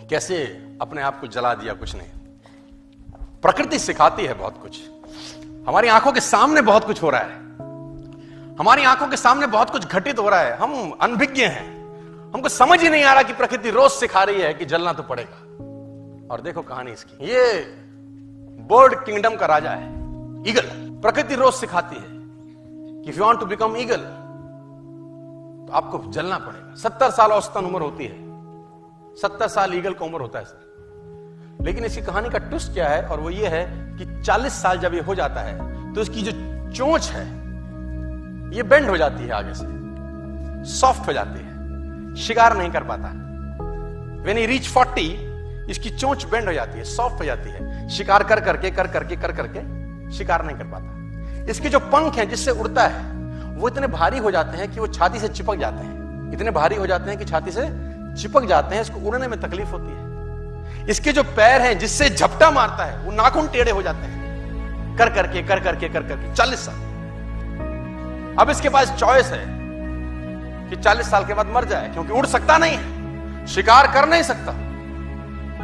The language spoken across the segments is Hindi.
कैसे अपने आप को जला दिया, कुछ नहीं। प्रकृति सिखाती है बहुत कुछ। हमारी आंखों के सामने बहुत कुछ हो रहा है, हमारी आंखों के सामने बहुत कुछ घटित हो रहा है, हम अनभिज्ञ हैं, हमको समझ ही नहीं आ रहा कि प्रकृति रोज सिखा रही है कि जलना तो पड़ेगा। और देखो कहानी इसकी, ये बर्ड किंगडम का राजा है ईगल। प्रकृति रोज सिखाती है कि if you want to become eagle तो आपको जलना पड़ेगा। 70 साल औसतन उम्र होती है, 70 साल ईगल का उम्र होता है सर। लेकिन इसकी कहानी का ट्विस्ट क्या है, और वो ये है कि 40 साल जब ये हो जाता है तो इसकी जो चोंच है ये बेंड हो जाती है, आगे से सॉफ्ट हो जाती है, शिकार नहीं कर पाता। व्हेन ही रीच 40 इसकी चोंच बेंड हो जाती है, सॉफ्ट हो जाती है, शिकार कर करके शिकार नहीं कर पाता। इसके जो पंख हैं जिससे उड़ता है वो इतने भारी हो जाते हैं कि वो छाती से चिपक जाते हैं, इतने भारी हो जाते हैं कि छाती से चिपक जाते हैं, इसको उड़ने में तकलीफ होती है। इसके जो पैर हैं जिससे झपटा मारता है वो नाखून टेढ़े हो जाते हैं, कर करके 40 साल। अब इसके पास चॉइस है कि 40 साल के बाद मर जाए, क्योंकि उड़ सकता नहीं है, शिकार कर नहीं सकता,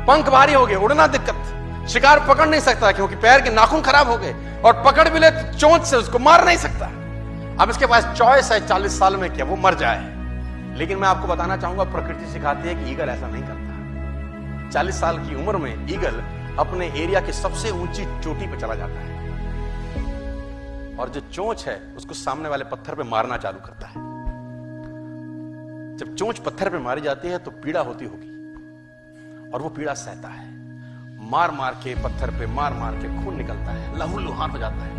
पंख भारी हो गए, उड़ना दिक्कत, शिकार पकड़ नहीं सकता क्योंकि पैर के नाखून खराब हो गए, और पकड़ भी ले तो चोंच से उसको मार नहीं सकता। अब इसके पास चॉइस है 40 साल में क्या वो मर जाए। लेकिन मैं आपको बताना चाहूंगा, प्रकृति सिखाती है कि ईगल ऐसा नहीं करता। 40 साल की उम्र में ईगल अपने एरिया की सबसे ऊंची चोटी पर चला जाता है और जो चोंच है उसको सामने वाले पत्थर पे मारना चालू करता है। जब चोंच पत्थर पे मारी जाती है तो पीड़ा होती होगी, और वो पीड़ा सहता है, मार मार के पत्थर पे मार के खून निकलता है, लहूलुहान हो जाता है,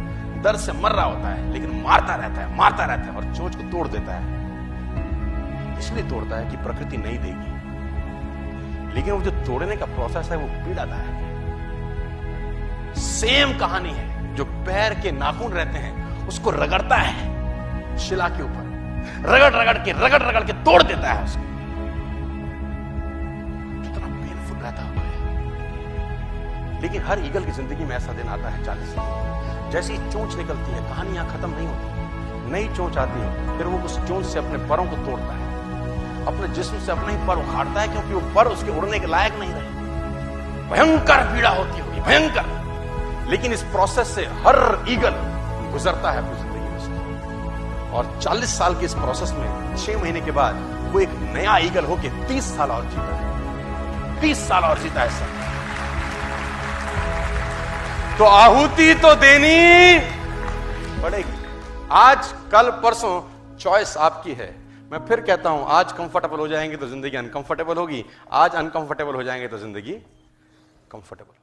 दर्द से मर रहा होता है, लेकिन मारता रहता है और चोंच को तोड़ देता है। इसलिए तोड़ता है कि प्रकृति नहीं देगी, लेकिन वो जो तोड़ने का प्रोसेस है वो पीड़ादायक है। सेम कहानी है, जो पैर के नाखून रहते हैं उसको रगड़ता है शिला के ऊपर, रगड़ के तोड़ देता है उसको। कितना पेनफुल रहता है। लेकिन हर ईगल की जिंदगी में ऐसा दिन आता है 40 साल, जैसे ही चोंच निकलती है कहानी यहां खत्म नहीं होती, नई चोंच आती है, फिर वो उस चोंच से अपने परों को तोड़ता है, अपने जिस्म से अपने ही पर उखाड़ता है, क्योंकि वो पर उसके उड़ने के लायक नहीं रहे। भयंकर पीड़ा होती होगी, भयंकर। लेकिन इस प्रोसेस से हर ईगल गुजरता है अपनी जिंदगी में से, और 40 साल के इस प्रोसेस में 6 महीने के बाद वो एक नया ईगल होके 30 साल और जीता है, 30 साल और जीता है सर। तो आहुति तो देनी पड़ेगी। आज कल परसों चॉइस आपकी है। मैं फिर कहता हूं, आज कंफर्टेबल हो जाएंगे तो जिंदगी अनकंफर्टेबल होगी, आज अनकंफर्टेबल हो जाएंगे तो जिंदगी कंफर्टेबल।